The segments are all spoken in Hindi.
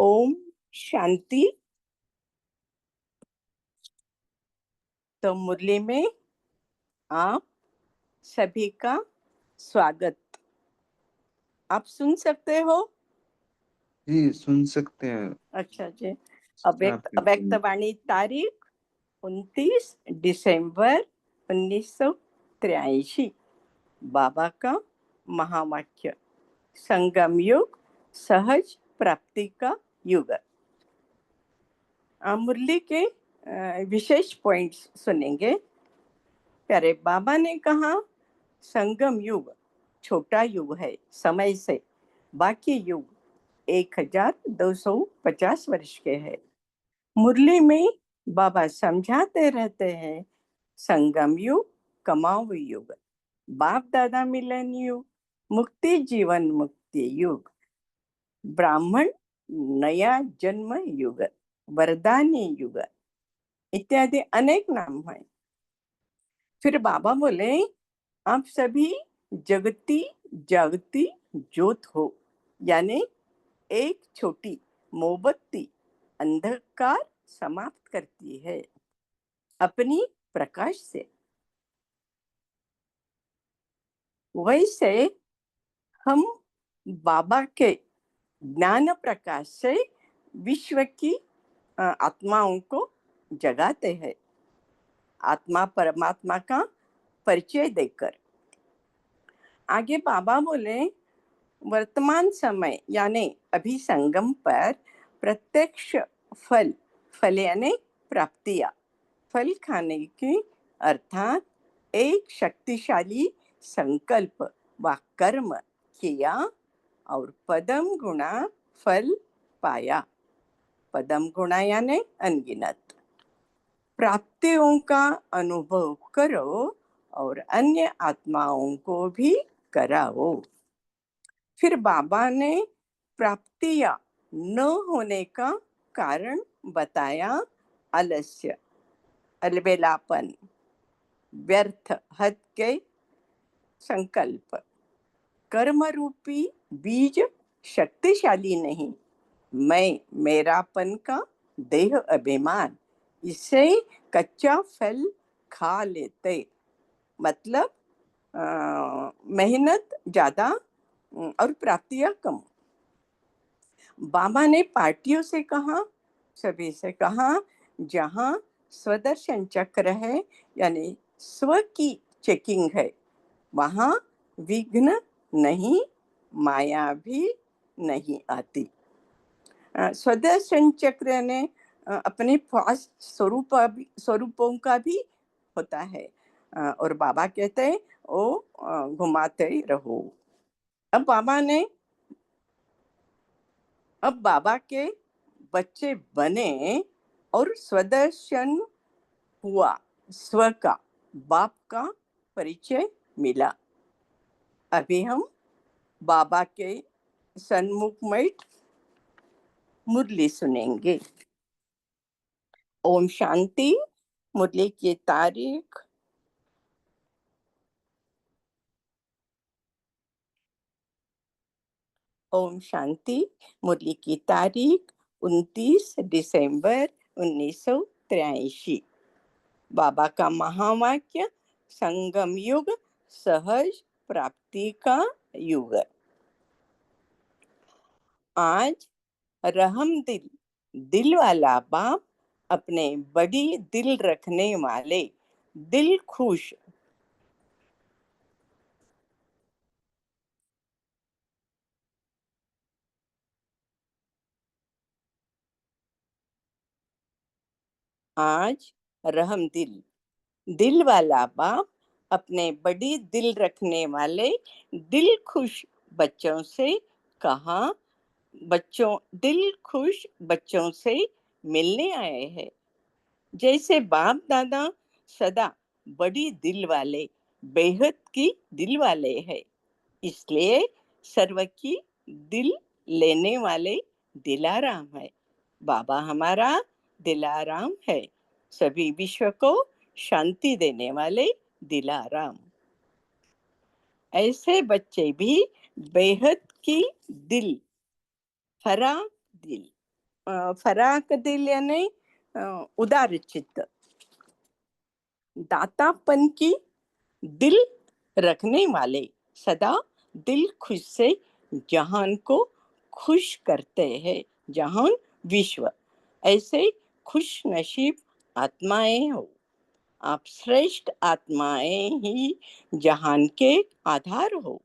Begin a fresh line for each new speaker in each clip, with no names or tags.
ओम शांति। तो मुरली में आप सभी का स्वागत। आप सुन सकते हो?
जी सुन सकते हैं।
अच्छा जी।
आप
अव्यक्त वाणी तारीख 29 दिसंबर 1983। बाबा का महावाक्य, संगम युग सहज प्राप्ति का युग। मुरली के विशेष पॉइंट्स सुनेंगे। प्यारे बाबा ने कहा, संगम युग छोटा युग है समय से, बाकी युग 1250 वर्ष के हैं। मुरली में बाबा समझाते रहते हैं, संगम युग कमाऊ युग, बाप दादा मिलन युग, मुक्ति जीवन मुक्ति युग, ब्राह्मण नया जन्म युग, वरदानी युग इत्यादि अनेक नाम हैं। फिर बाबा बोले, आप सभी जगती जागती ज्योत हो, यानी एक छोटी मोमबत्ती अंधकार समाप्त करती है अपनी प्रकाश से। वैसे हम बाबा के ज्ञान प्रकाश से विश्व की आत्माओं को जगाते हैं, आत्मा परमात्मा का परिचय देकर। आगे बाबा बोले, वर्तमान समय यानी अभी संगम पर प्रत्यक्ष फल, फल यानी प्राप्तियां, फल खाने की अर्थात एक शक्तिशाली संकल्प व कर्म किया और पदम गुणा फल पाया। पदम गुणा यानी अनगिनत प्राप्तियों का अनुभव करो और अन्य आत्माओं को भी कराओ। फिर बाबा ने प्राप्तियां न होने का कारण बताया, आलस्य, अलबेलापन, व्यर्थ हद के संकल्प। कर्म रूपी बीज शक्तिशाली नहीं, मैं मेरापन का देह अभिमान, इससे कच्चा फल खा लेते, मतलब मेहनत ज्यादा और प्राप्तियां कम। बाबा ने पार्टियों से कहा, सभी से कहा, जहां स्वदर्शन चक्र है यानी स्व की चेकिंग है, वहां विघ्न नहीं, माया भी नहीं आती। स्वदर्शन चक्र ने अपने पास स्वरूपों का भी होता है, और बाबा कहते हैं वो घुमाते रहो। अब बाबा के बच्चे बने और स्वदर्शन हुआ, स्व का, बाप का परिचय मिला। अभी हम बाबा के सन्मुख में मुरली सुनेंगे। ओम शांति। मुरली की तारीख ओम शांति। मुरली की तारीख 29 दिसंबर 1983। बाबा का महावाक्य, संगम युग सहज प्राप्ति का युग। आज रहम दिल, दिल वाला बाप अपने बड़ी दिल रखने वाले दिल खुश आज रहम दिल, दिल वाला बाप अपने बड़ी दिल रखने वाले दिल खुश बच्चों से कहा, बच्चों, दिल खुश बच्चों से मिलने आए हैं। जैसे बाप दादा सदा बड़ी दिल वाले, बेहद की दिल वाले हैं, इसलिए सर्व की दिल लेने वाले दिलाराम है। बाबा हमारा दिलाराम है, सभी विश्व को शांति देने वाले दिलाराम। ऐसे बच्चे भी बेहद की दिल, हरा दिल, फराक दिल यानी उदार चित्त, दातापन की दिल रखने वाले, सदा दिल खुश से जहान को खुश करते हैं, जहान विश्व। ऐसे खुश नसीब आत्माएं हो। आप श्रेष्ठ आत्माएं ही जहान के आधार हो।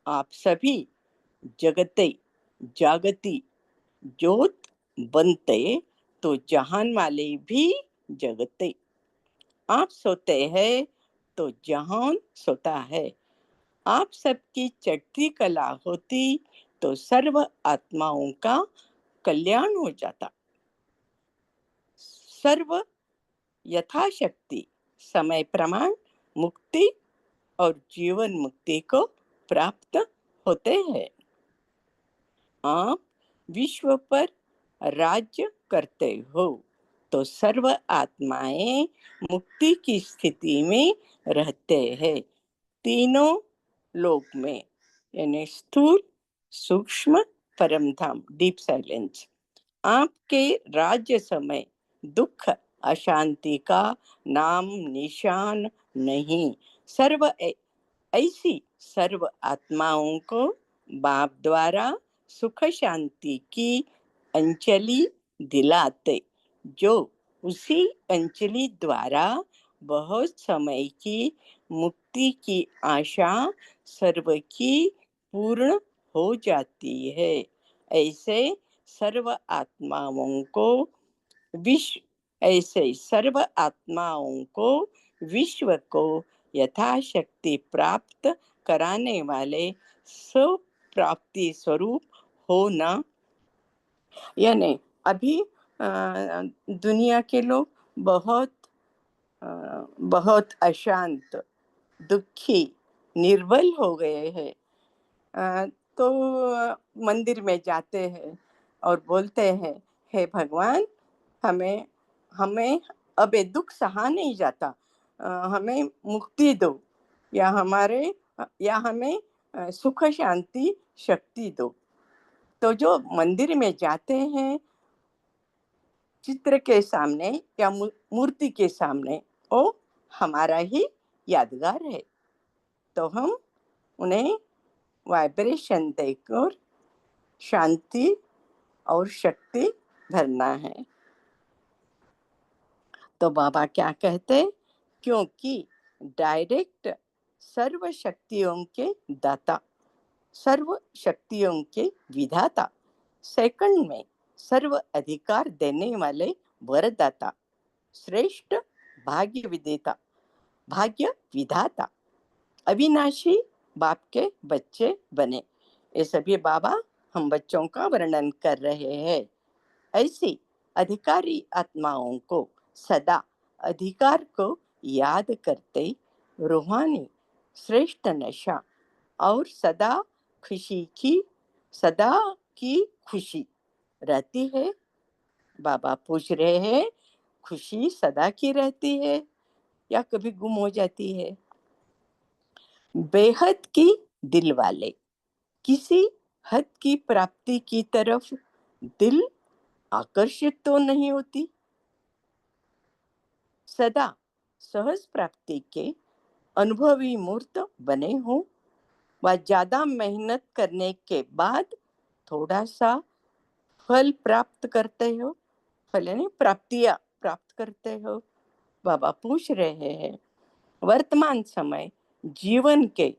आप सभी जगते जागती ज्योत बनते तो जहान वाले भी जगते। आप सोते हैं तो जहान सोता है। आप सबकी चढ़ती कला होती तो सर्व आत्माओं का कल्याण हो जाता। सर्व यथाशक्ति समय प्रमाण मुक्ति और जीवन मुक्ति को प्राप्त होते हैं। आप विश्व पर राज्य करते हो तो सर्व आत्माएं मुक्ति की स्थिति में रहते हैं। तीनों लोक में, यानी स्थूल, सूक्ष्म, परम धाम, डीप साइलेंस। आपके राज्य समय दुख अशांति का नाम निशान नहीं। ऐसी सर्व आत्माओं को बाप द्वारा सुख शांति की अंजलि दिलाते, जो उसी अंजलि द्वारा बहुत समय की मुक्ति की आशा सर्व की पूर्ण हो जाती है। ऐसे सर्व आत्माओं को विश्व को यथाशक्ति प्राप्त कराने वाले स्व प्राप्ति स्वरूप होना। यानी अभी दुनिया के लोग बहुत अशांत, दुखी, निर्बल हो गए हैं। तो मंदिर में जाते हैं और बोलते हैं, हे भगवान, हमें हमें अब ये दुख सहा नहीं जाता, हमें मुक्ति दो, या हमें सुख शांति शक्ति दो। तो जो मंदिर में जाते हैं, चित्र के सामने या मूर्ति के सामने, वो हमारा ही यादगार है। तो हम उन्हें वाइब्रेशन देकर शांति और शक्ति भरना है। तो बाबा क्या कहते, क्योंकि डायरेक्ट सर्व शक्तियों के दाता, सर्व शक्तियों के विधाता, सेकंड में सर्व अधिकार देने वाले वरदाता, श्रेष्ठ भाग्य विदेता, भाग्य विधाता, अविनाशी बाप के बच्चे बने। ये सभी बाबा हम बच्चों का वर्णन कर रहे हैं। ऐसी अधिकारी आत्माओं को सदा अधिकार को याद करते रूहानी श्रेष्ठ नशा और सदा की खुशी रहती है। बाबा पूछ रहे हैं, खुशी सदा की रहती है या कभी गुम हो जाती है? बेहद की दिल वाले किसी हद की प्राप्ति की तरफ दिल आकर्षित तो नहीं होती। सदा सहज प्राप्ति के अनुभवी मूर्त बने हो व ज्यादा मेहनत करने के बाद थोड़ा सा फल प्राप्त करते हो, फल यानी प्राप्तियां प्राप्त करते हो। बाबा पूछ रहे हैं, वर्तमान समय जीवन के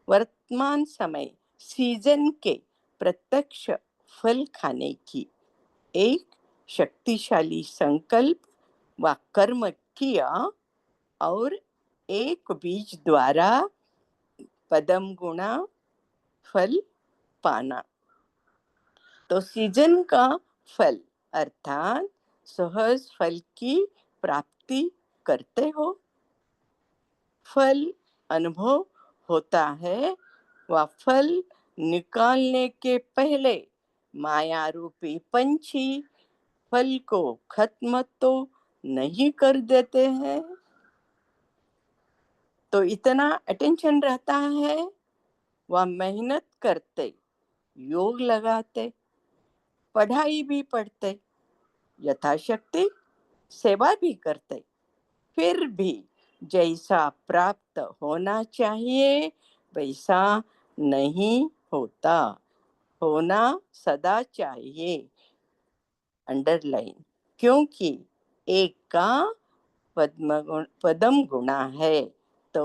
वर्तमान समय सीजन के प्रत्यक्ष फल खाने की एक शक्तिशाली संकल्प व कर्म किया और एक बीज द्वारा पदम गुणा फल पाना। तो सीजन का फल अर्थात सहज फल की प्राप्ति करते हो। फल अनुभव होता है, वह फल निकालने के पहले माया रूपी पंछी फल को खत्म तो नहीं कर देते हैं। तो इतना अटेंशन रहता है, वह मेहनत करते, योग लगाते, पढ़ाई भी पढ़ते, यथाशक्ति सेवा भी करते, फिर भी जैसा प्राप्त होना चाहिए वैसा नहीं होता। होना सदा चाहिए, अंडरलाइन, क्योंकि एक का पदम गुणा है तो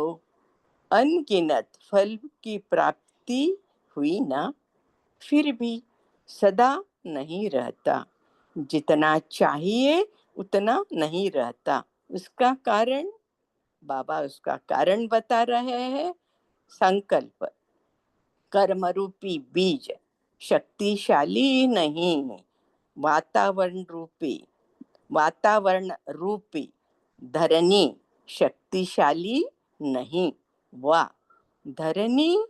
अनगिनत फल की प्राप्ति हुई ना। फिर भी सदा नहीं रहता, जितना चाहिए उतना नहीं रहता। उसका कारण बाबा उसका कारण बता रहे हैं। संकल्प, कर्म रूपी बीज शक्तिशाली नहीं, वातावरण रूपी धरनी शक्तिशाली नहीं। वाह, धरनी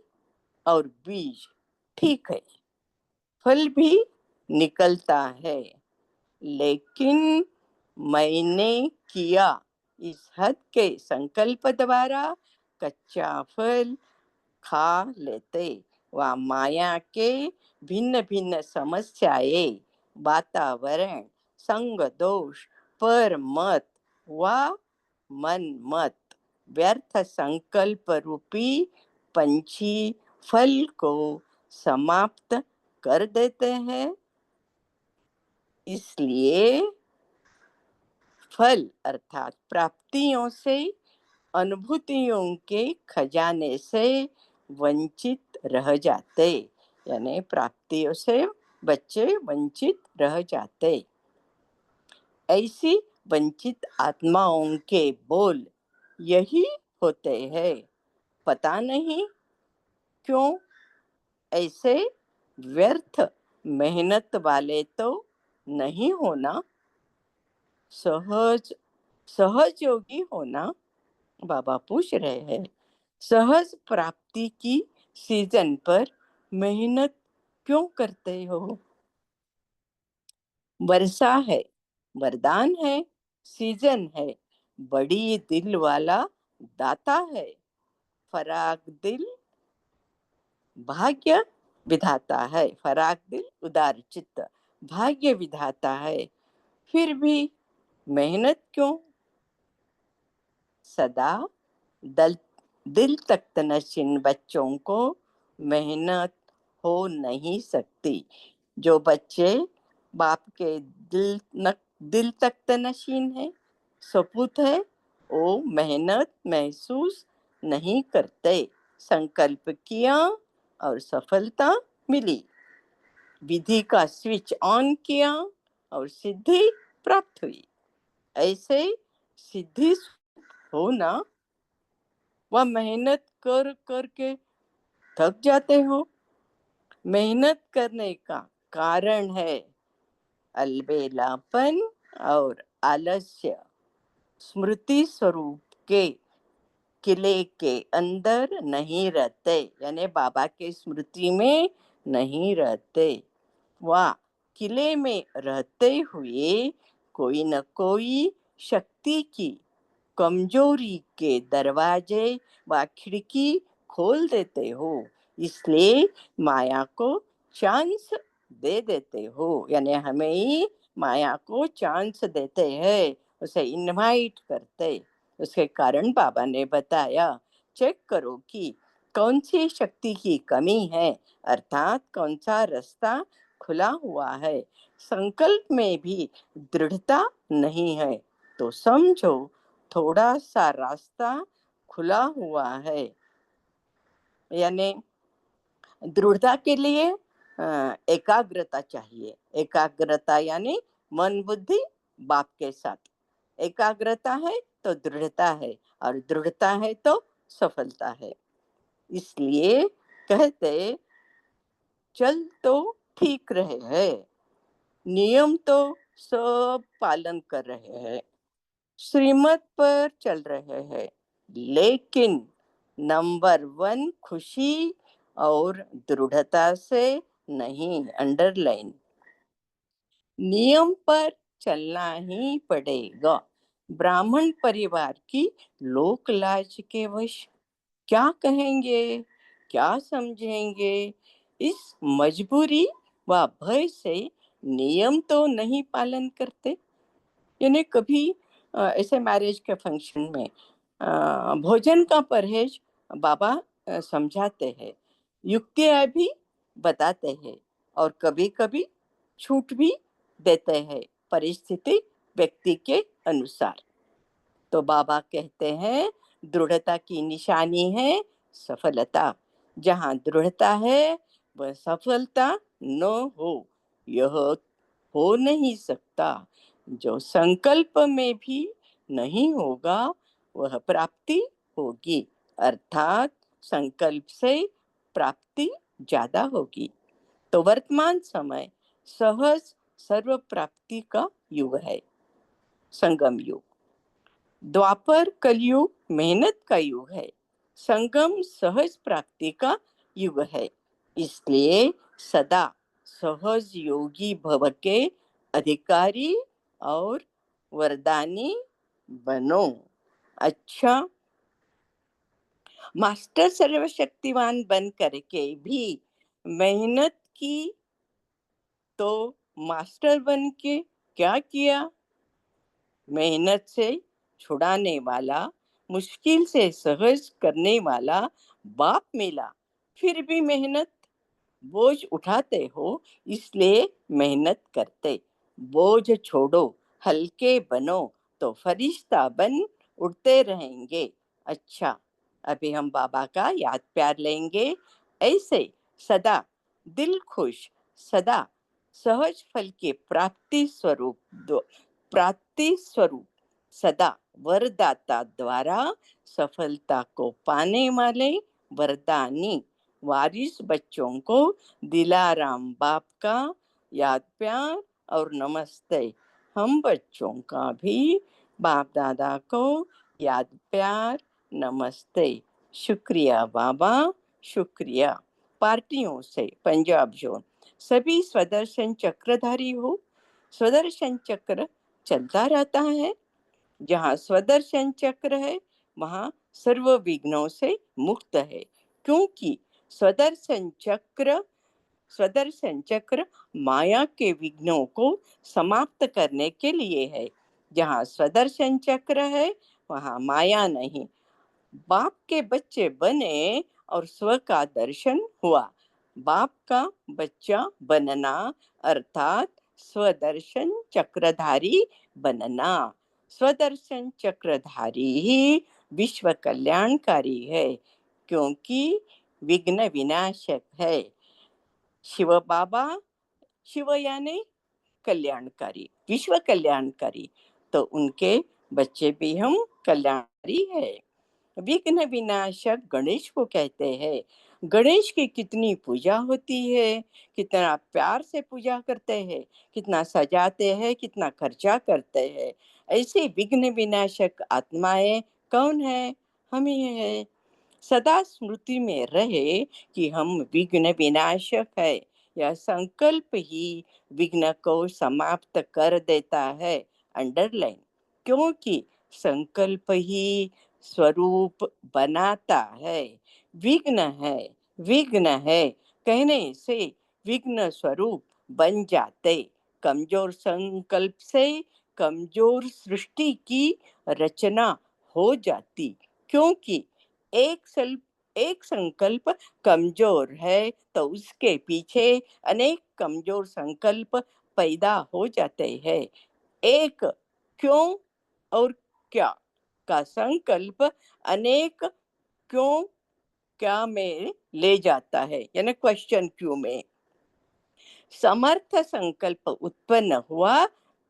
और बीज ठीक है, फल भी निकलता है, लेकिन मैंने किया इस हद के संकल्प द्वारा कच्चा फल खा लेते। व माया के भिन्न भिन्न समस्याएं, वातावरण, संग दोष, पर मत व मन मत, व्यर्थ संकल्प रूपी पंछी फल को समाप्त कर देते हैं। इसलिए फल अर्थात प्राप्तियों से, अनुभूतियों के खजाने से वंचित रह जाते, यानी प्राप्तियों से बच्चे वंचित रह जाते। ऐसी वंचित आत्माओं के बोल यही होते हैं। पता नहीं क्यों ऐसे व्यर्थ मेहनत वाले तो नहीं होना, सहज सहजयोगी होना। बाबा पूछ रहे हैं, सहज प्राप्ति की सीजन पर मेहनत क्यों करते हो? वर्षा है, वरदान है, सीजन है, बड़ी दिल वाला दाता है। फराग दिल भाग्य विधाता है, फराग दिल उदार चित्त भाग्य विधाता है। फिर भी मेहनत क्यों? सदा दल दिल तख्त नशीन बच्चों को मेहनत हो नहीं सकती। जो बच्चे बाप के दिल तख्त नशीन है, सपूत है, वो मेहनत महसूस नहीं करते। संकल्प किया और सफलता मिली, विधि का स्विच ऑन किया और सिद्धि प्राप्त हुई। ऐसे सिद्धि हो ना, वह मेहनत कर करके थक जाते हो। मेहनत करने का कारण है अलबेलापन और आलस्य। स्मृति स्वरूप के किले के अंदर नहीं रहते, यानी बाबा के स्मृति में नहीं रहते। वह किले में रहते हुए कोई न कोई शक्ति की कमजोरी के दरवाजे व खिड़की खोल देते हो, इसलिए माया को चांस दे देते हो। यानी हमें ही माया को चांस देते हैं, उसे इनवाइट करते। उसके कारण बाबा ने बताया, चेक करो कि कौन सी शक्ति की कमी है, अर्थात कौन सा रास्ता खुला हुआ है। संकल्प में भी दृढ़ता नहीं है तो समझो थोड़ा सा रास्ता खुला हुआ है। यानी दृढ़ता के लिए एकाग्रता चाहिए। एकाग्रता यानी मन बुद्धि बाप के साथ। एकाग्रता है तो दृढ़ता है, और दृढ़ता है तो सफलता है। इसलिए कहते चल तो ठीक रहे हैं, नियम तो सब पालन कर रहे हैं, श्रीमत पर चल रहे हैं, लेकिन नंबर वन खुशी और दृढ़ता से नहीं। अंडरलाइन, नियम पर चलना ही पड़ेगा। ब्राह्मण परिवार की लोक लाज के वश क्या कहेंगे, क्या समझेंगे, इस मजबूरी व भय से नियम तो नहीं पालन करते। यानी कभी ऐसे मैरिज के फंक्शन में भोजन का परहेज बाबा समझाते हैं, युक्तियाँ भी बताते हैं और कभी-कभी छूट भी देते हैं, परिस्थिति व्यक्ति के अनुसार। तो बाबा कहते हैं दृढ़ता की निशानी है सफलता। जहाँ दृढ़ता है वह सफलता न हो, यह हो नहीं सकता। जो संकल्प में भी नहीं होगा वह प्राप्ति होगी, अर्थात संकल्प से प्राप्ति ज्यादा होगी। तो वर्तमान समय सहज सर्व प्राप्ति का युग है, संगम युग। द्वापर कलयुग मेहनत का युग है, संगम सहज प्राप्ति का युग है। इसलिए सदा सहज योगी भव के अधिकारी और वरदानी बनो। अच्छा, मास्टर सर्वशक्तिवान बन करके भी मेहनत की तो मास्टर बन के क्या किया? मेहनत से छुड़ाने वाला, मुश्किल से सहज करने वाला बाप मिला, फिर भी मेहनत बोझ उठाते हो, इसलिए मेहनत करते। बोझ छोड़ो, हल्के बनो, तो फरिश्ता बन उड़ते रहेंगे। अच्छा, अभी हम बाबा का याद प्यार लेंगे। ऐसे सदा दिल खुश, सदा सहज फल के प्राप्ति स्वरूप प्राप्ति स्वरूप सदा वरदाता द्वारा सफलता को पाने वाले वरदानी वारिस बच्चों को दिलाराम बाप का याद प्यार और नमस्ते। हम बच्चों का भी बाप दादा को याद प्यार नमस्ते। शुक्रिया बाबा, शुक्रिया। पार्टियों से पंजाब जोन सभी स्वदर्शन चक्रधारी हो। स्वदर्शन चक्र चलता रहता है। जहाँ स्वदर्शन चक्र है वहाँ सर्व विघ्नों से मुक्त है, क्योंकि स्वदर्शन चक्र स्वदर्शन चक्र माया के विघ्नों को समाप्त करने के लिए है। जहाँ स्वदर्शन चक्र है वहाँ माया नहीं। बाप के बच्चे बने और स्व का दर्शन हुआ। बाप का बच्चा बनना अर्थात स्वदर्शन चक्रधारी बनना। स्वदर्शन चक्रधारी ही विश्व कल्याणकारी है, क्योंकि विघ्न विनाशक है। शिव बाबा, शिव यानी कल्याणकारी, विश्व कल्याणकारी, तो उनके बच्चे भी हम कल्याणकारी है। विघ्न विनाशक गणेश को कहते हैं। गणेश की कितनी पूजा होती है, कितना प्यार से पूजा करते हैं, कितना सजाते हैं, कितना खर्चा करते हैं। ऐसे विघ्न विनाशक आत्माएं कौन है? हम ही है। सदा स्मृति में रहे कि हम विघ्न विनाशक है। यह संकल्प ही विघ्न को समाप्त कर देता है, अंडरलाइन। क्योंकि संकल्प ही स्वरूप बनाता है। विघ्न है, विघ्न है कहने से विघ्न स्वरूप बन जाते। कमजोर संकल्प से कमजोर सृष्टि की रचना हो जाती, क्योंकि एक संकल्प कमजोर है तो उसके पीछे अनेक कमजोर संकल्प पैदा हो जाते हैं। एक क्यों और क्या का संकल्प अनेक क्यों क्या में ले जाता है, यानी क्वेश्चन क्यों में। समर्थ संकल्प उत्पन्न हुआ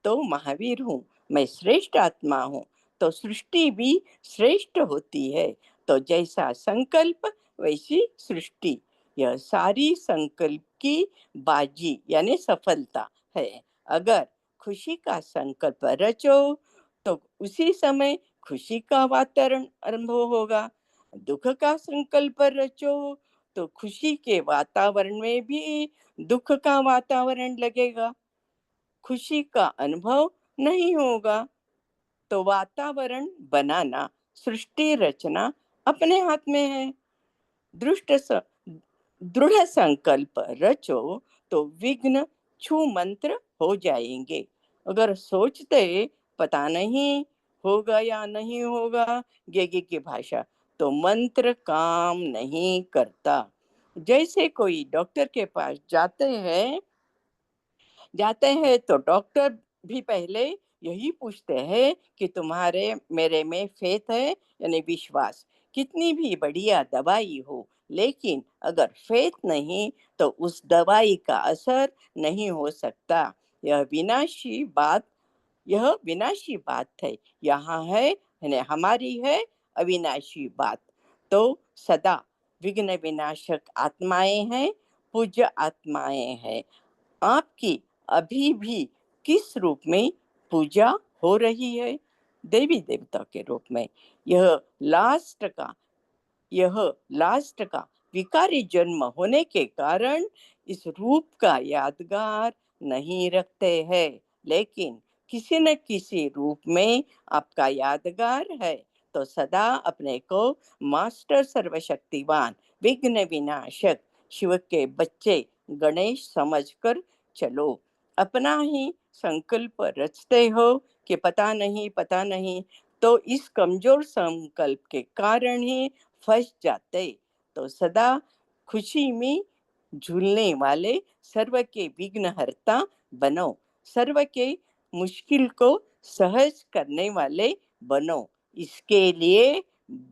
तो महावीर हूँ, मैं श्रेष्ठ आत्मा हूँ, तो सृष्टि भी श्रेष्ठ होती है। तो जैसा संकल्प वैसी सृष्टि। यह सारी संकल्प की बाजी यानी सफलता है। अगर खुशी का संकल्प रचो तो उसी समय खुशी का वातावरण अनुभव होगा। दुख का संकल्प रचो तो खुशी के वातावरण में भी दुख का वातावरण लगेगा। खुशी का अनुभव नहीं होगा। तो वातावरण बनाना, सृष्टि रचना अपने हाथ में है। दृष्ट स, दृढ़ संकल्प रचो तो विघ्न छू मंत्र हो जाएंगे। अगर सोचते पता नहीं होगा या नहीं होगा, गेगे की भाषा, तो मंत्र काम नहीं करता। जैसे कोई डॉक्टर के पास जाते हैं तो डॉक्टर भी पहले यही पूछते हैं कि तुम्हारे मेरे में फेथ है यानी विश्वास। कितनी भी बढ़िया दवाई हो, लेकिन अगर फेथ नहीं तो उस दवाई का असर नहीं हो सकता। यह विनाशी बात यह विनाशी बात है। यहाँ है यानी हमारी है अविनाशी बात। तो सदा विघ्न विनाशक आत्माएं हैं, पूज्य आत्माएं हैं। आपकी अभी भी किस रूप में पूजा हो रही है? देवी देवता के रूप में। यह लास्ट का यह लास्ट का विकारी जन्म होने के कारण इस रूप का यादगार नहीं रखते हैं, लेकिन किसी न किसी रूप में आपका यादगार है। तो सदा अपने को मास्टर सर्वशक्तिवान विघ्न विनाशक शिव के बच्चे गणेश समझकर चलो। अपना ही संकल्प रचते हो कि पता नहीं, तो इस कमजोर संकल्प के कारण ही फंस जाते। तो सदा खुशी में झूलने वाले सर्व के विघ्नहर्ता बनो। सर्व के मुश्किल को सहज करने वाले बनो। इसके लिए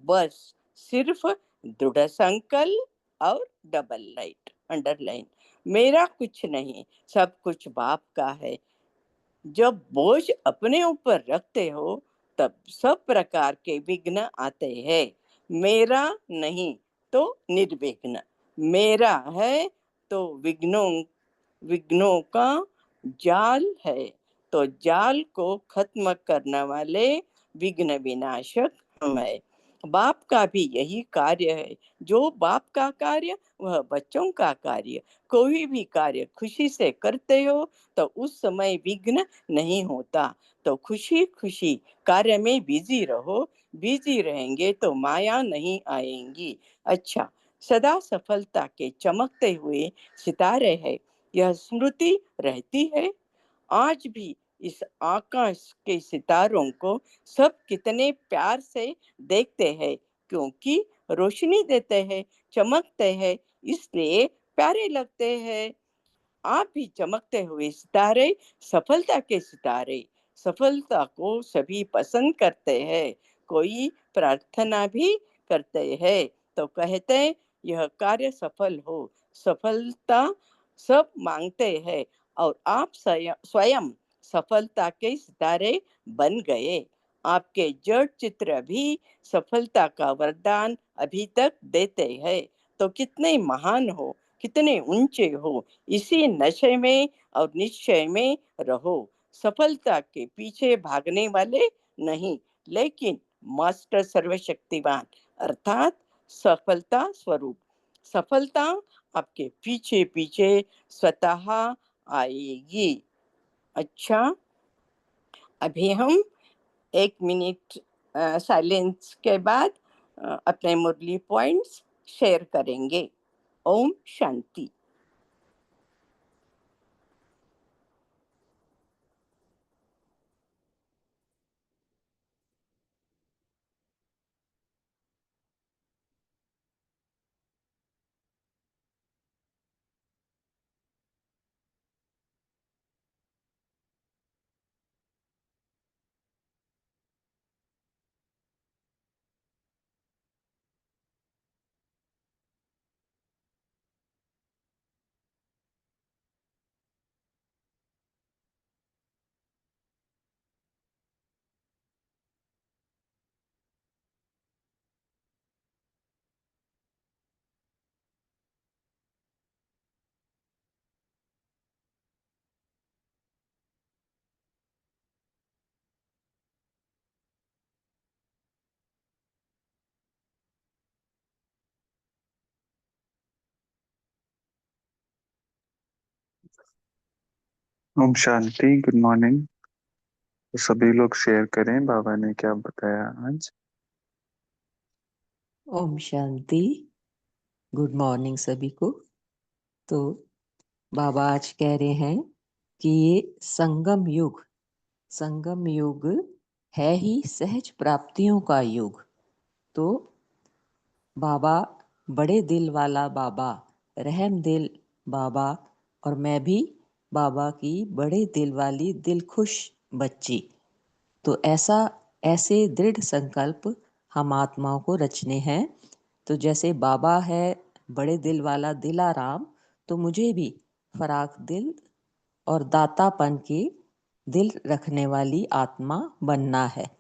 बस सिर्फ दृढ़ संकल्प और डबल लाइट अंडरलाइन। मेरा कुछ नहीं, सब कुछ बाप का है। जब बोझ अपने ऊपर रखते हो तब सब प्रकार के विघ्न आते हैं। मेरा नहीं तो निर्विघ्न, मेरा है तो विघ्नों विघ्नों का जाल है। तो जाल को खत्म करने वाले विघ्न विनाशक हम है। बाप का भी यही कार्य है। जो बाप का कार्य वह बच्चों का कार्य। कोई भी कार्य खुशी से करते हो तो उस समय विघ्न नहीं होता। तो खुशी खुशी कार्य में बिजी रहो। बिजी रहेंगे तो माया नहीं आएंगी। अच्छा, सदा सफलता के चमकते हुए सितारे है, यह स्मृति रहती है। आज भी इस आकाश के सितारों को सब कितने प्यार से देखते हैं, क्योंकि रोशनी देते हैं, चमकते हैं, इसलिए प्यारे लगते हैं। आप भी चमकते हुए सितारे, सफलता के सितारे। सफलता को सभी पसंद करते हैं, कोई प्रार्थना भी करते हैं, तो कहते हैं यह कार्य सफल हो। सफलता सब मांगते हैं, और आप स्वयं सफलता के सितारे बन गए। आपके जड़ चित्र भी सफलता का वरदान अभी तक देते हैं। तो कितने महान हो, कितने ऊंचे हो। इसी नशे में और निश्चय में रहो। सफलता के पीछे भागने वाले नहीं, लेकिन मास्टर सर्वशक्तिवान अर्थात सफलता स्वरूप। सफलता आपके पीछे पीछे स्वतः आएगी। अच्छा, अभी हम 1 मिनट साइलेंस के बाद अपने मुरली पॉइंट्स शेयर करेंगे। ओम शांति।
ओम शांति। Good morning. तो सभी लोग शेयर करें बाबा ने क्या बताया आज।
ओम शांति। गुड मॉर्निंग सभी को। तो बाबा आज कह रहे हैं कि ये संगम युग है ही सहज प्राप्तियों का युग। तो बाबा, बड़े दिल वाला बाबा, रहम दिल बाबा, और मैं भी बाबा की बड़े दिल वाली दिल खुश बच्ची। तो ऐसे दृढ़ संकल्प हम आत्माओं को रचने हैं। तो जैसे बाबा है बड़े दिल वाला दिलाराम, तो मुझे भी फराक दिल और दातापन के दिल रखने वाली आत्मा बनना है।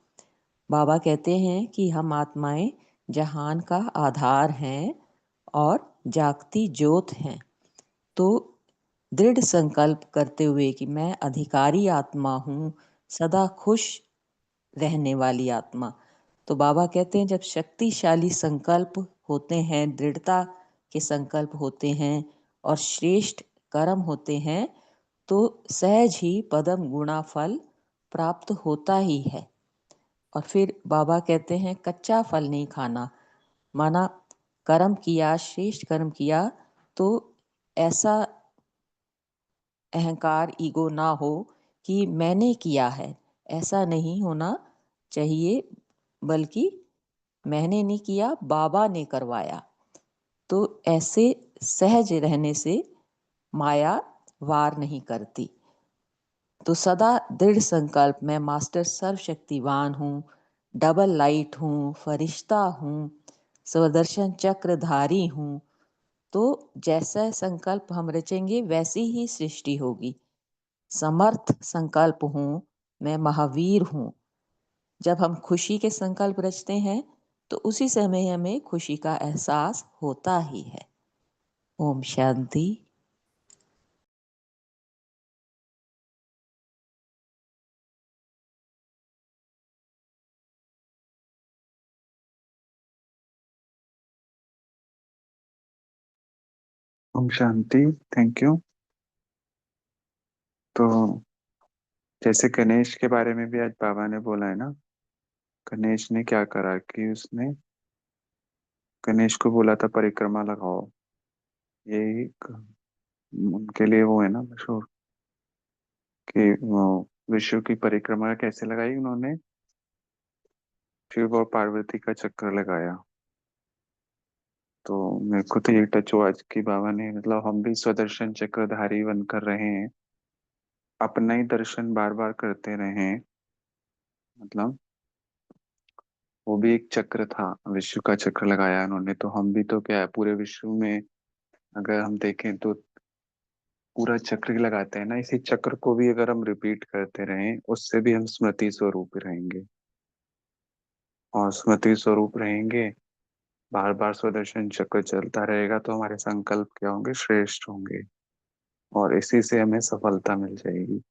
बाबा कहते हैं कि हम आत्माएं जहान का आधार हैं और जागती ज्योत हैं। तो दृढ़ संकल्प करते हुए कि मैं अधिकारी आत्मा हूँ, सदा खुश रहने वाली आत्मा। तो बाबा कहते हैं जब शक्तिशाली संकल्प होते हैं, दृढ़ता के संकल्प होते हैं और श्रेष्ठ कर्म होते हैं, तो सहज ही पदम गुणा फल प्राप्त होता ही है। और फिर बाबा कहते हैं कच्चा फल नहीं खाना, माना कर्म किया, श्रेष्ठ कर्म किया, तो ऐसा अहंकार, ईगो ना हो कि मैंने किया है, ऐसा नहीं होना चाहिए, बल्कि मैंने नहीं किया, बाबा ने करवाया। तो ऐसे सहज रहने से माया वार नहीं करती। तो सदा दृढ़ संकल्प, मैं मास्टर सर्वशक्तिवान हूँ, डबल लाइट हूँ, फरिश्ता हूँ, स्वदर्शन चक्रधारी हूँ। तो जैसा संकल्प हम रचेंगे वैसी ही सृष्टि होगी। समर्थ संकल्प हूँ, मैं महावीर हूँ। जब हम खुशी के संकल्प रचते हैं तो उसी समय हमें खुशी का एहसास होता ही है। ओम शांति।
ओम शांति। Thank you. तो जैसे गणेश के बारे में भी आज बाबा ने बोला है ना, गणेश ने क्या करा कि उसने गणेश को बोला था परिक्रमा लगाओ। यही उनके लिए वो है ना मशहूर कि वो विश्व की परिक्रमा कैसे लगाई उन्होंने, शिव और पार्वती का चक्कर लगाया। तो मेरे को तो ये टच हुआ आज की बाबा ने, मतलब हम भी स्वदर्शन चक्रधारी बनकर रहे हैं, अपना ही दर्शन बार बार करते रहे हैं। मतलब वो भी एक चक्र था, विश्व का चक्र लगाया उन्होंने, तो हम भी तो क्या है, पूरे विश्व में अगर हम देखें तो पूरा चक्र ही लगाते हैं ना। इसी चक्र को भी अगर हम रिपीट करते रहें, उससे भी हम स्मृति स्वरूप रहेंगे, और स्मृति स्वरूप रहेंगे, बार बार स्वदर्शन चक्र चलता रहेगा, तो हमारे संकल्प क्या होंगे, श्रेष्ठ होंगे, और इसी से हमें सफलता मिल जाएगी।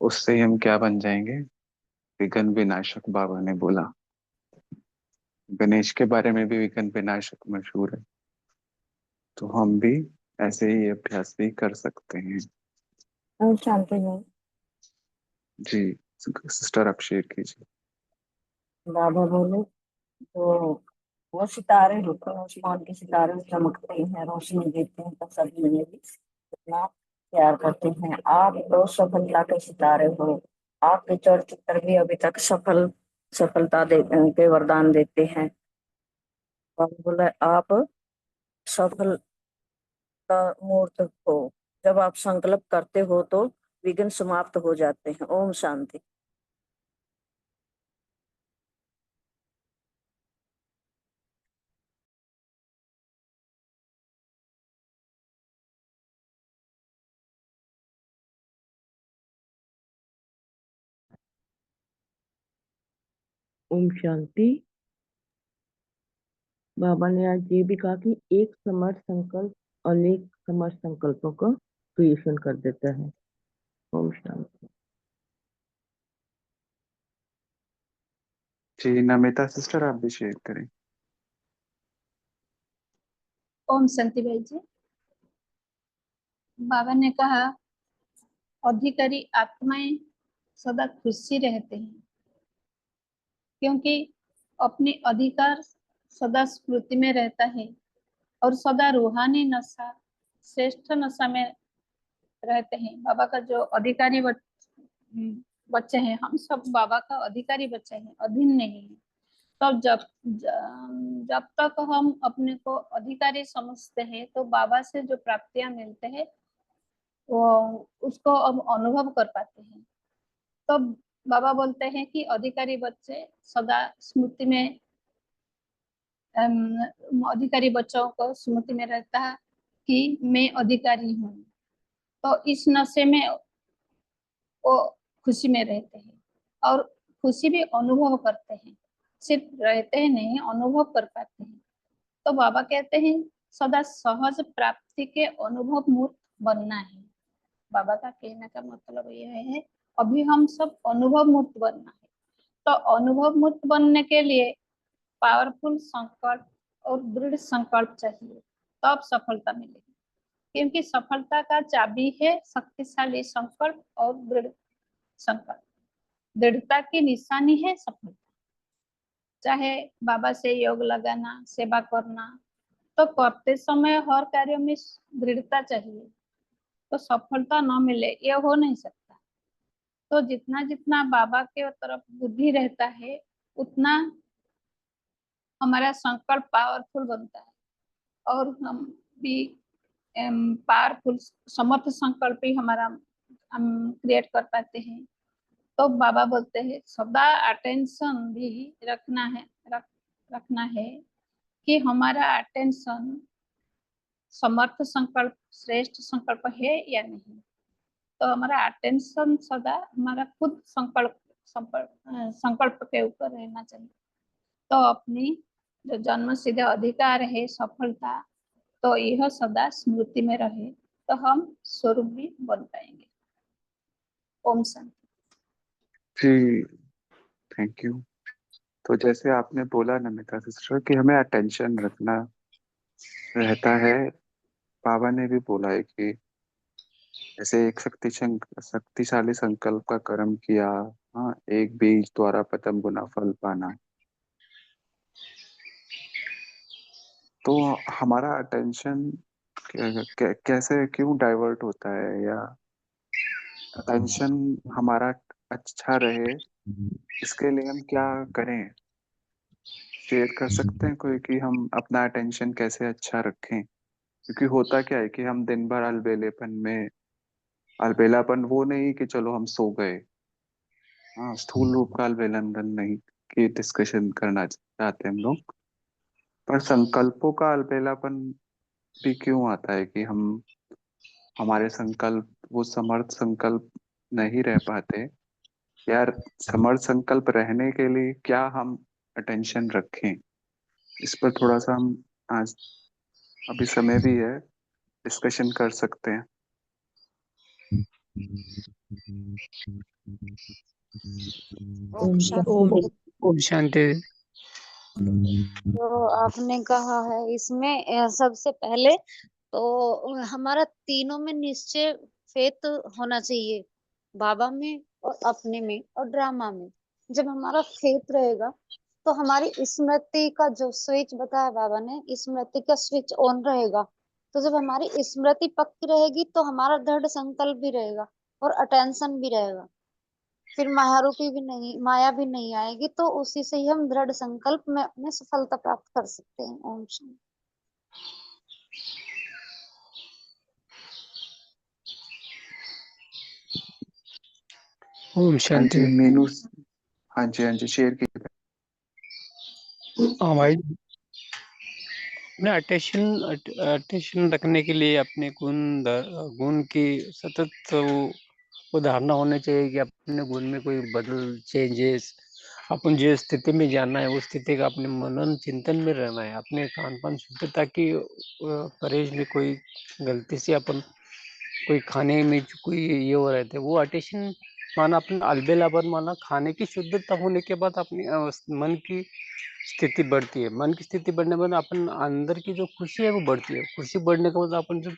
उससे ही हम क्या बन जाएंगे, विघ्न विनाशक। बाबा ने बोला, गणेश के बारे में भी विघ्न विनाशक मशहूर है। तो हम भी ऐसे ही अभ्यास भी कर सकते हैं।
और शांति में
जी सिस्टर, आप शेयर कीजिए।
बाबा बोले तो वो सितारे होते हैं, आसमान के सितारे चमकते हैं, रोशनी देते हैं, तो सभी मुझे भी इतना प्यार करते हैं। आप तो सफलता के सितारे हो, आपके चौर चित्र भी अभी तक सफलता के वरदान देते हैं। बाबा बोले आप सफल का मूर्त हो, जब आप संकल्प करते हो तो विघ्न समाप्त हो जाते हैं। ओम शांति।
ओम शांति। बाबा ने आज ये भी कहा कि एक समर्थ संकल्प अनेक समर्थ संकल्पों का क्रिएशन कर देता है। ओम शांति।
जी नमिता सिस्टर, आप भी शेयर करें।
ओम शांति भाई जी। बाबा ने कहा अधिकारी आत्माएं सदा खुशी रहते हैं, क्योंकि अपने अधिकार सदा स्मृति में रहता है और सदा रूहानी नशा, श्रेष्ठ नशा में रहते हैं, बाबा का जो अधिकारी बच्चे हैं, हम सब बाबा का अधिकारी बच्चे हैं, अधीन नहीं है। तब जब तक हम अपने को अधिकारी समझते हैं तो बाबा से जो प्राप्तियां मिलते हैं वो उसको अब अनुभव कर पाते हैं। तो बाबा बोलते हैं कि अधिकारी बच्चे सदा स्मृति में, अधिकारी बच्चों को स्मृति में रहता है कि मैं अधिकारी हूँ। तो इस नशे में वो खुशी में रहते हैं और खुशी भी अनुभव करते हैं, सिर्फ रहते हैं नहीं, अनुभव कर पाते हैं। तो बाबा कहते हैं सदा सहज प्राप्ति के अनुभव मूर्त बनना है। बाबा का कहने का मतलब यह है अभी हम सब अनुभव मूर्त बनना है। तो अनुभव मूर्त बनने के लिए पावरफुल संकल्प और दृढ़ संकल्प चाहिए, तब सफलता मिलेगी। क्योंकि सफलता का चाबी है शक्तिशाली संकल्प और दृढ़ संकल्प। दृढ़ता की निशानी है सफलता। चाहे बाबा से योग लगाना, सेवा करना, तो करते समय हर कार्य में दृढ़ता चाहिए, तो सफलता न मिले ये हो नहीं सकता। तो जितना जितना बाबा के तरफ बुद्धि रहता है उतना हमारा संकल्प पावरफुल बनता है और हम भी पावरफुल समर्थ संकल्प ही हमारा हम क्रिएट कर पाते हैं। तो बाबा बोलते हैं सदा अटेंशन भी रखना है कि हमारा अटेंशन समर्थ संकल्प श्रेष्ठ संकल्प है या नहीं। तो हमारा अटेंशन सदा हमारा खुद संकल्प के ऊपर रहना चाहिए। तो अपनी जो जन्म सिद्ध अधिकार है सफलता, तो यह सदा स्मृति में रहे तो हम स्वरूप भी बन पाएंगे। ओम शांति।
जी, थैंक यू। तो जैसे आपने बोला नमिता सिस्टर कि हमें अटेंशन रखना रहता है, बाबा ने भी बोला है कि जैसे एक शक्तिशाली संकल्प का कर्म किया, हाँ, एक बीज द्वारा पतंग गुना फल पाना। तो हमारा अटेंशन कैसे क्यों डाइवर्ट होता है, या अटेंशन हमारा अच्छा रहे इसके लिए हम क्या करें? शेयर कर सकते हैं कोई कि हम अपना अटेंशन कैसे अच्छा रखें? क्योंकि होता क्या है कि हम दिन भर अलबेलापन वो नहीं कि चलो हम सो गए, हाँ, स्थूल रूप का अलबेलापन नहीं की डिस्कशन करना चाहते हम लोग, पर संकल्पों का अलबेलापन भी क्यों आता है कि हमारे संकल्प वो समर्थ संकल्प नहीं रह पाते? यार, समर्थ संकल्प रहने के लिए क्या हम अटेंशन रखें, इस पर थोड़ा सा हम आज, अभी समय भी है, डिस्कशन कर सकते हैं।
ओम
ओम
शांति।
ओम शांति।
तो आपने कहा है इसमें सबसे पहले तो हमारा तीनों में निश्चय फेथ होना चाहिए, बाबा में और अपने में और ड्रामा में। जब हमारा फेथ रहेगा तो हमारी स्मृति का जो स्विच बताया बाबा ने, स्मृति का स्विच ऑन रहेगा। तो जब हमारी स्मृति पक्की रहेगी तो हमारा दृढ़ संकल्प भी रहेगा और अटेंशन भी रहेगा। फिर माया भी नहीं आएगी, तो उसी से ही हम दृढ़ संकल्प में अपने सफलता प्राप्त कर सकते हैं। ओम शांति।
ओम
हाँ
शांति।
जी मीनू, हाँ जी शेयर कीजिए।
हाँ भाई, अपने अटेंशन रखने के लिए अपने गुण की सतत वो धारणा होनी चाहिए कि अपने गुण में कोई बदल चेंजेस, अपन जिस स्थिति में जाना है उस स्थिति का अपने मनन चिंतन में रहना है। अपने खान पान शुद्धता की परहेज में कोई गलती से अपन कोई खाने में कोई ये हो रहे थे, वो अटेंशन माना अपना अलबेलापन माना खाने की शुद्धता होने के बाद अपनी मन की स्थिति बढ़ती है। मन की स्थिति बढ़ने के बाद अपन अंदर की जो खुशी है वो बढ़ती है। खुशी बढ़ने के बाद अपन जो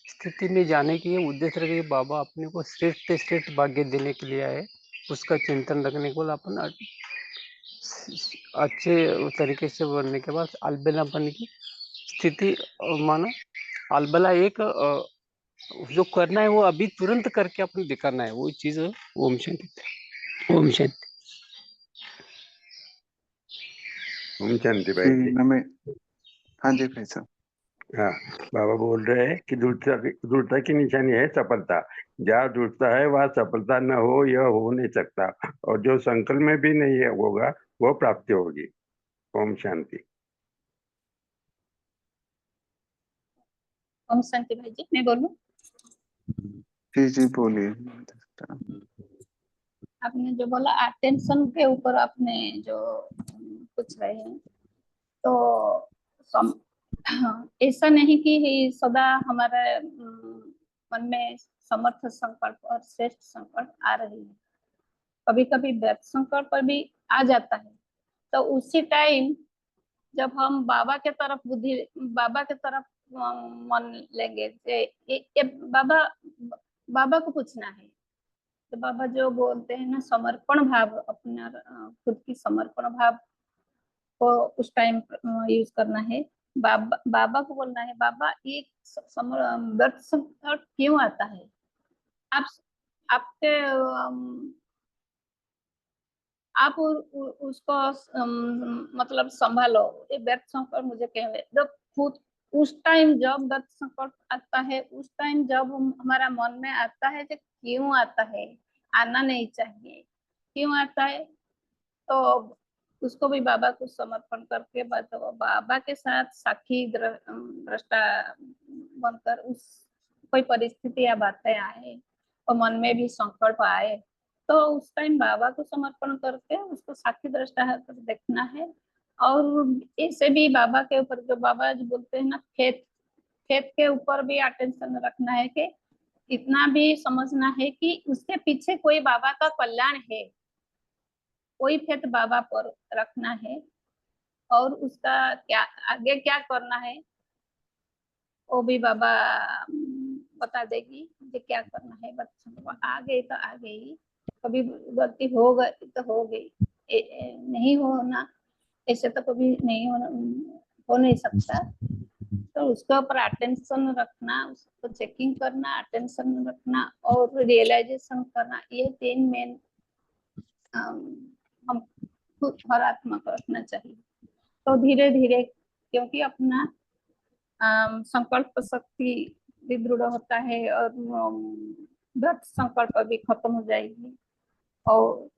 स्थिति में जाने की उद्देश्य रखे बाबा अपने को श्रेष्ठ भाग्य देने के लिए आए, उसका चिंतन रखने के बाद अपन अच्छे तरीके से बढ़ने के बाद अलबेलापन की स्थिति माना अलबेला एक जो करना है वो अभी तुरंत करके अपने दिखाना है, वो चीज। ओम शांति। ओम शांति।
ओम शांति
जी
भाई जी।
हाँ जी भाई साहब।
हाँ, बाबा बोल रहे हैं कि दृढ़ता की निशानी है सफलता। जहाँ दृढ़ता है वहाँ सफलता न हो यह हो नहीं सकता, और जो संकल्प में भी नहीं है होगा वो प्राप्ति होगी। ओम शांति।
ओम शांति भाई जी, मैं बोलूं?
जी जी बोलिए।
आपने जो बोला अटेंशन के ऊपर आपने जो पूछ रहे हैं, तो ऐसा नहीं कि सदा हमारे मन में समर्थ संकल्प और श्रेष्ठ संकल्प आ रही है। कभी कभी व्यर्थ संकल्प भी आ जाता है, तो उसी टाइम जब हम बाबा के तरफ मन लेंगे, ये बाबा को पूछना है। तो बाबा जो बोलते हैं ना, समर्पण भाव, अपना खुद की समर्पण भाव को उस टाइम यूज करना है। बाबा को बोलना है, बाबा एक व्यर्थ संकल्प क्यों आता है? आप आपके आप उसको मतलब संभालो। ये व्यर्थ संकल्प मुझे कहने जब खुद उस टाइम जब व्यर्थ संकल्प आता है, उस टाइम जब हमारा मन में आता है कि क्यों आता है, आना नहीं चाहिए, क्यों आता है, तो उसको भी बाबा को समर्पण करके बाबा के साथ साक्षी दृष्टा बनकर उस कोई परिस्थिति या बातें आए और मन में भी संकल्प आए, तो उस टाइम बाबा को समर्पण करके उसको साक्षी दृष्टा होकर देखना है। और ऐसे भी बाबा के ऊपर जो बाबा जो बोलते हैं ना, खेत खेत के ऊपर भी अटेंशन रखना है कि इतना भी समझना है कि उसके पीछे कोई बाबा का कल्याण है, कोई फेथ बाबा पर रखना है, और उसका क्या आगे क्या करना है वो भी बाबा बता देगी कि क्या करना है। बच्चों को आ गई तो आ गई, कभी गलती हो गई तो हो गई, नहीं होना ऐसे तो कभी नहीं हो नहीं सकता। तो उसके ऊपर अटेंशन रखना, उसको चेकिंग करना, अटेंशन रखना और रियलाइजेशन करना, ये 3 मेन हम खुद हर आत्मा को रखना चाहिए। तो धीरे धीरे, क्योंकि अपना संकल्प शक्ति भी दृढ़ होता है और व्यर्थ संकल्प भी खत्म हो जाएगी, और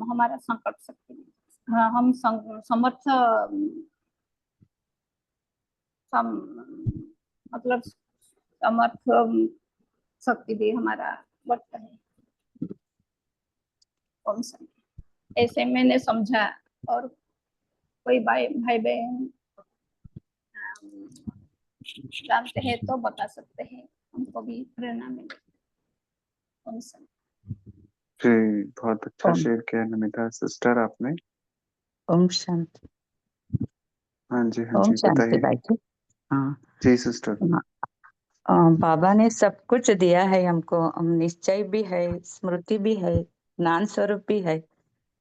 हमारा संकल्प शक्ति, हाँ, हम समर्थ मतलब समर्थ शक्ति भी हमारा बढ़ता है। ओम शांति। ऐसे मैंने समझा, और कोई भाई बहन जानते हैं तो बता सकते हैं, हमको भी प्रेरणा मिले। ओम शांति।
जी बहुत अच्छा
ओम
शेयर किया नमिता सिस्टर आपने।
ओम शांति।
हाँ
ओम
जी
शांति
बताइए।
भाई जी। हाँ,
जी सिस्टर।
बाबा ने सब कुछ दिया है हमको, हम निश्चय भी है, स्मृति भी है, ज्ञान स्वरूप भी है,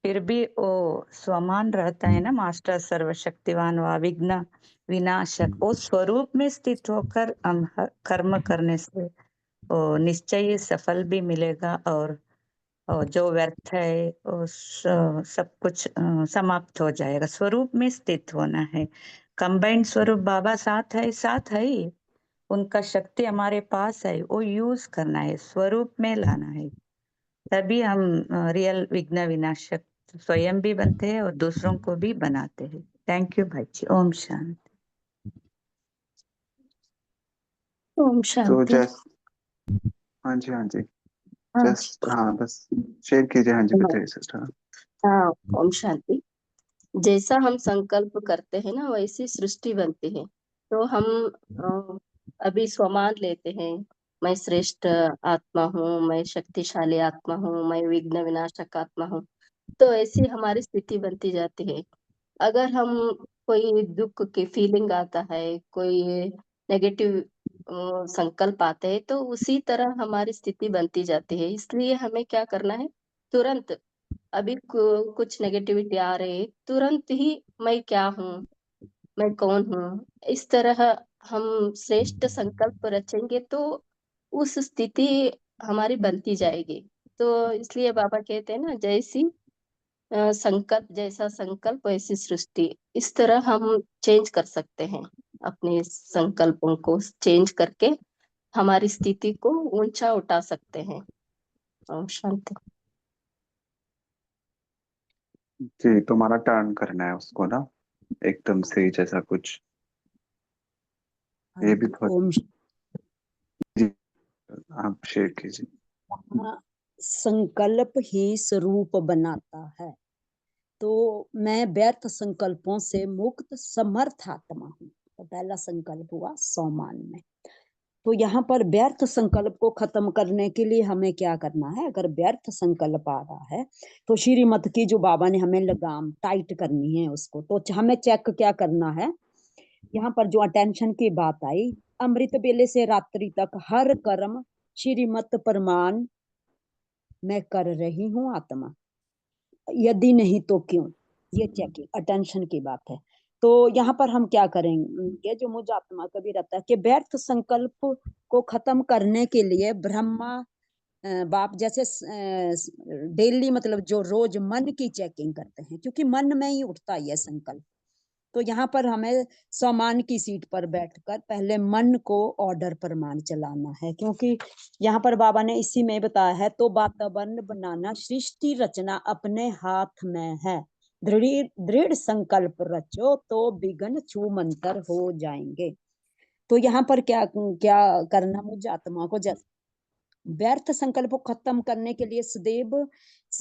फिर भी वो स्वमान रहता है ना, मास्टर सर्वशक्तिवान व विघ्न विनाशक। वो स्वरूप में स्थित होकर हम कर्म करने से वो निश्चय सफल भी मिलेगा, और जो व्यर्थ है वो सब कुछ समाप्त हो जाएगा। स्वरूप में स्थित होना है, कंबाइंड स्वरूप बाबा साथ है ही, उनका शक्ति हमारे पास है, वो यूज करना है, स्वरूप में लाना है, तभी हम रियल विघ्न विनाशक स्वयं भी बनते हैं और दूसरों को भी बनाते हैं। थैंक यू भाई जी। ओम शांति।
ओम
तो
शांति।
हाँ जी
हाँ
जस्ट हाँ बस शेयर कीजिए। हाँ जी बताइए सिस्टर।
हाँ, ओम शांति। जैसा हम संकल्प करते हैं ना, वैसी सृष्टि बनती है। तो हम अभी स्वमान लेते हैं, मैं श्रेष्ठ आत्मा हूँ, मैं शक्तिशाली आत्मा हूँ, मैं विघ्न विनाशक आत्मा हूँ। तो ऐसी हमारी स्थिति बनती जाती है। अगर हम कोई दुख की फीलिंग आता है, कोई नेगेटिव संकल्प आते हैं, तो उसी तरह हमारी स्थिति बनती जाती है। इसलिए हमें क्या करना है, तुरंत अभी कुछ नेगेटिविटी आ रही है, तुरंत ही मैं क्या हूँ, मैं कौन हूँ, इस तरह हम श्रेष्ठ संकल्प रचेंगे तो उस स्थिति हमारी बनती जाएगी। तो इसलिए बाबा कहते हैं ना, जैसी संकल्प, जैसा संकल्प वैसी सृष्टि। इस तरह हम चेंज कर सकते हैं, अपने संकल्पों को चेंज करके हमारी स्थिति को ऊंचा उठा सकते हैं। ओम शांति।
जी, तुम्हारा टर्न करना है उसको ना, एकदम से जैसा कुछ, ये भी बहुत।
ओम
जी, आप शेयर कीजिए।
हाँ, संकल्प ही स्वरूप बनाता है। तो मैं व्यर्थ संकल्पों से मुक्त समर्थ आत्मा हूँ। तो पहला संकल्प हुआ सोमान में। तो यहाँ पर व्यर्थ संकल्प को खत्म करने के लिए हमें क्या करना है? अगर व्यर्थ संकल्प आ रहा है तो श्रीमत की जो बाबा ने हमें लगाम टाइट करनी है उसको, तो हमें चेक क्या करना है? यहाँ पर जो अटेंशन की बात आई, अमृत बेले से रात्रि तक हर कर्म श्रीमत प्रमाण मैं कर रही हूँ आत्मा, यदि नहीं तो क्यों? ये चेकिंग अटेंशन की बात है। तो यहाँ पर हम क्या करेंगे, जो मुझ आत्मा का भी रहता है कि व्यर्थ संकल्प को खत्म करने के लिए ब्रह्मा बाप जैसे डेली, मतलब जो रोज मन की चेकिंग करते हैं, क्योंकि मन में ही उठता है संकल्प। तो यहाँ पर हमें सम्मान की सीट पर बैठकर पहले मन को ऑर्डर प्रमाण चलाना है, क्योंकि यहाँ पर बाबा ने इसी में बताया है, तो वातावरण बनाना सृष्टि रचना अपने हाथ में है, दृढ़ दृढ़ संकल्प रचो तो विघ्न छू मंतर हो जाएंगे। तो यहाँ पर क्या क्या करना मुझे आत्मा को, व्यर्थ संकल्प को खत्म करने के लिए सदैव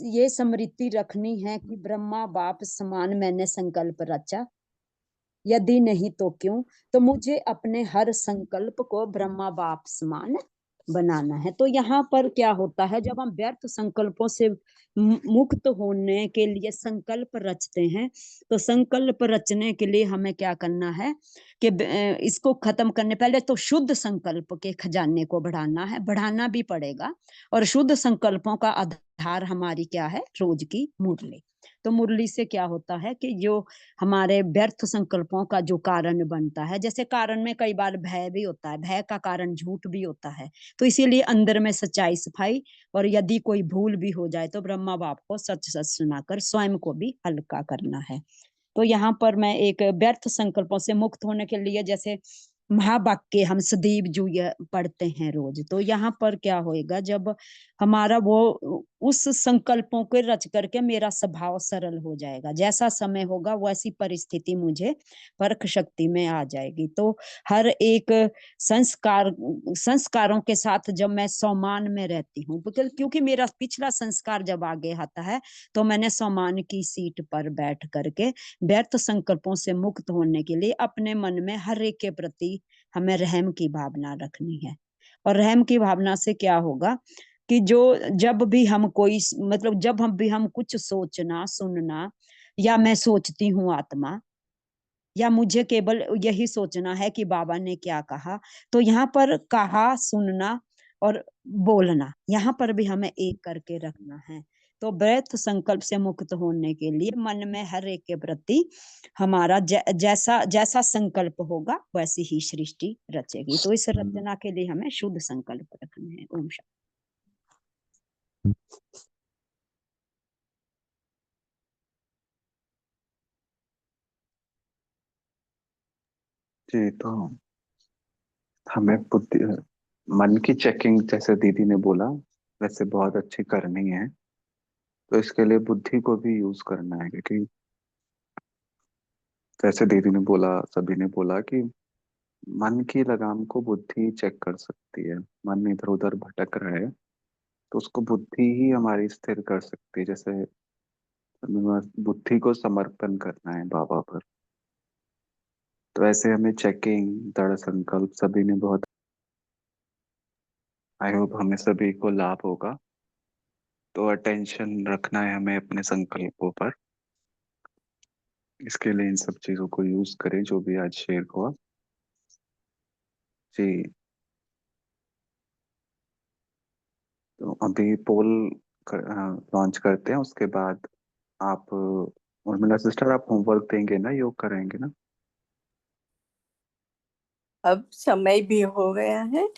ये स्मृति रखनी है कि ब्रह्मा बाप समान मैंने संकल्प रचा, यदि नहीं तो क्यों? तो मुझे अपने हर संकल्प को ब्रह्मा बाप समान बनाना है। तो यहाँ पर क्या होता है, जब हम व्यर्थ संकल्पों से मुक्त होने के लिए संकल्प रचते हैं, तो संकल्प रचने के लिए हमें क्या करना है कि इसको खत्म करने पहले तो शुद्ध संकल्प के खजाने को बढ़ाना है, बढ़ाना भी पड़ेगा। और शुद्ध संकल्पों का आधार हमारी क्या है? रोज की मुरली। तो मुरली से क्या होता है कि जो हमारे व्यर्थ संकल्पों का जो कारण बनता है, जैसे कारण में कई बार भय भी होता है, भय का कारण झूठ भी होता है, तो इसीलिए अंदर में सच्चाई सफाई, और यदि कोई भूल भी हो जाए तो ब्रह्मा बाप को सच सच सुनाकर स्वयं को भी हल्का करना है। तो यहाँ पर मैं एक व्यर्थ संकल्पों से मुक्त होने के लिए, जैसे महावाक्य हम सदैव जो ये पढ़ते हैं रोज, तो यहाँ पर क्या होएगा, जब हमारा वो उस संकल्पों को रच करके मेरा स्वभाव सरल हो जाएगा, जैसा समय होगा वैसी परिस्थिति मुझे परख शक्ति में आ जाएगी। तो हर एक संस्कारों के साथ जब मैं सम्मान में रहती हूँ, क्योंकि मेरा पिछला संस्कार जब आगे आता है, तो मैंने सम्मान की सीट पर बैठ करके व्यर्थ संकल्पों से मुक्त होने के लिए अपने मन में हर एक के प्रति हमें रहम की भावना रखनी है। और रहम की भावना से क्या होगा कि जब भी हम कोई, मतलब जब भी हम कुछ सोचना सुनना, या मैं सोचती हूँ आत्मा, या मुझे केवल यही सोचना है कि बाबा ने क्या कहा, तो यहाँ पर कहा, सुनना और बोलना, यहाँ पर भी हमें एक करके रखना है। तो व्यर्थ संकल्प से मुक्त होने के लिए मन में हर एक के प्रति हमारा जैसा जैसा संकल्प होगा वैसी ही सृष्टि रचेगी। तो इस रचना के लिए हमें शुद्ध संकल्प रखने हैं। ओम शांति।
जी, तो हमें बुद्धि, मन की चेकिंग जैसे दीदी ने बोला वैसे बहुत अच्छी करनी है। तो इसके लिए बुद्धि को भी यूज करना है, क्योंकि जैसे दीदी ने बोला, सभी ने बोला कि मन की लगाम को बुद्धि चेक कर सकती है। मन इधर उधर भटक रहा है तो उसको बुद्धि ही हमारी स्थिर कर सकती है। जैसे बुद्धि को समर्पण करना है बाबा पर, तो ऐसे हमें चेकिंग, दृढ़ संकल्प सभी ने बहुत, आई होप हमें सभी को लाभ होगा। तो अटेंशन रखना है हमें अपने संकल्पों पर। इसके लिए इन सब चीजों को यूज करें जो भी आज शेयर हुआ। जी, तो अभी पोल लॉन्च करते हैं, उसके बाद आप उर्मिला सिस्टर, आप होमवर्क देंगे ना, योग करेंगे ना?
अब समय भी हो गया है,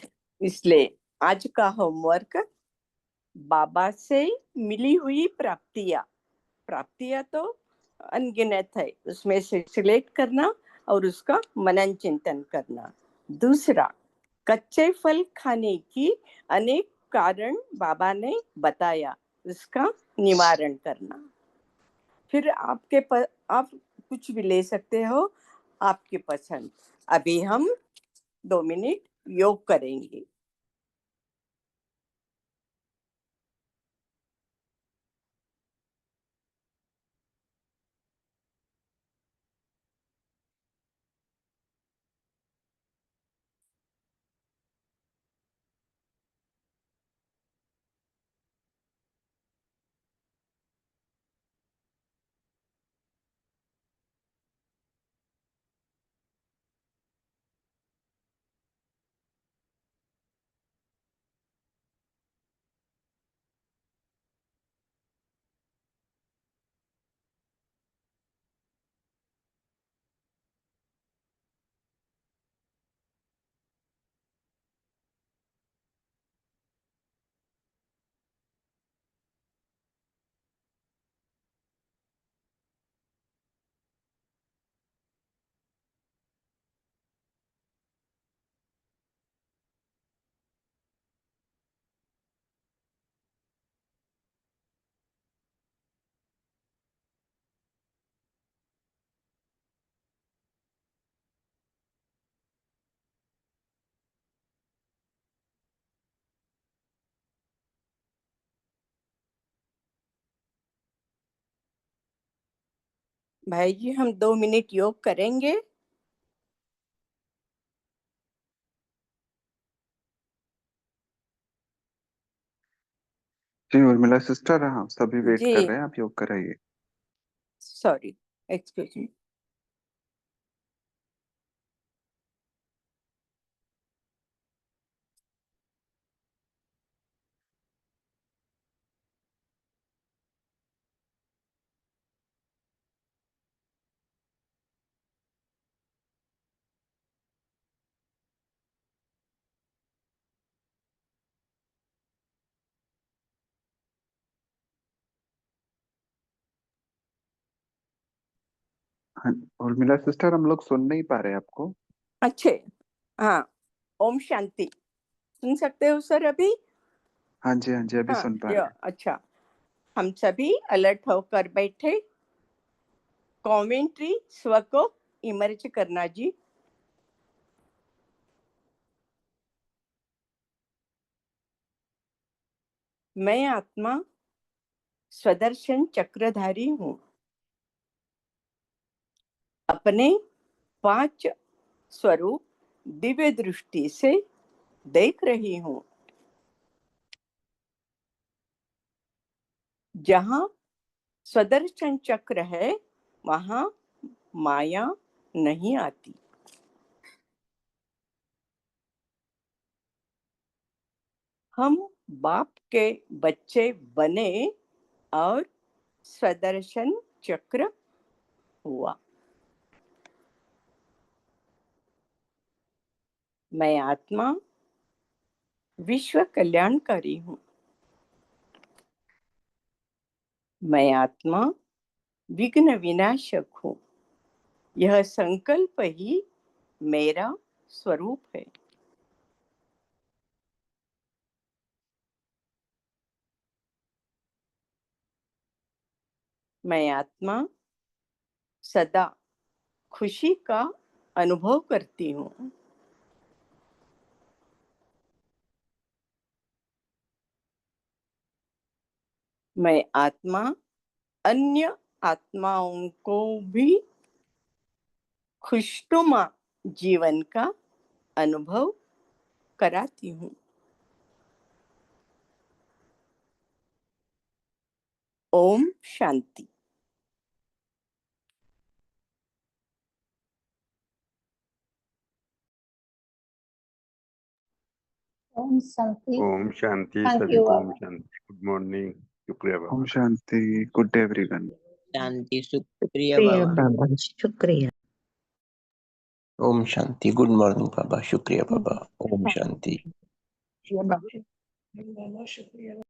इसलिए आज का होमवर्क बाबा से मिली हुई प्राप्तियां तो अनगिनत है, उसमें से सिलेक्ट करना और उसका मनन चिंतन करना। दूसरा, कच्चे फल खाने की अनेक कारण बाबा ने बताया, उसका निवारण करना। फिर आप कुछ भी ले सकते हो, आपकी पसंद। अभी हम 2 मिनट योग करेंगे। भाई जी, हम 2 मिनट योग करेंगे।
जी उर्मिला सिस्टर, हाँ सभी वेट
जी,
कर रहे हैं, आप योग कराइए।
Sorry, excuse me.
हाँ उर्मिला सिस्टर, हम लोग सुन नहीं पा रहे आपको।
अच्छे, हाँ, ओम शांति। सुन सकते हो सर अभी?
हाँ जी अभी
हाँ,
सुन पा
यो,
रहे हैं।
अच्छा। हम सभी अलर्ट होकर बैठे, कमेंट्री स्व को इमर्ज करना जी। मैं आत्मा स्वदर्शन चक्रधारी हूँ, अपने 5 स्वरूप दिव्य दृष्टि से देख रही हूँ। जहाँ स्वदर्शन चक्र है, वहाँ माया नहीं आती। हम बाप के बच्चे बने और स्वदर्शन चक्र हुआ। मैं आत्मा विश्व कल्याणकारी हूँ। मैं आत्मा विघ्न विनाशक हूँ। यह संकल्प ही मेरा स्वरूप है। मैं आत्मा सदा खुशी का अनुभव करती हूँ। मैं आत्मा अन्य आत्माओं को भी खुशनुमा जीवन का अनुभव कराती हूँ। ओम शांति।
ओम शांति।
ओम शांति,
थैंक
सभी
यू
को ओम
बाबा।
शांति। गुड मॉर्निंग, शुक्रिया
ओम
बाबा।
शांति, गुड डे एवरीवन।
शांति, शुक्रिया बाबा।
बाबा शुक्रिया।
ओम शांति। गुड मॉर्निंग बाबा। शुक्रिया बाबा। ओम शांति।
बाबा
शुक्रिया।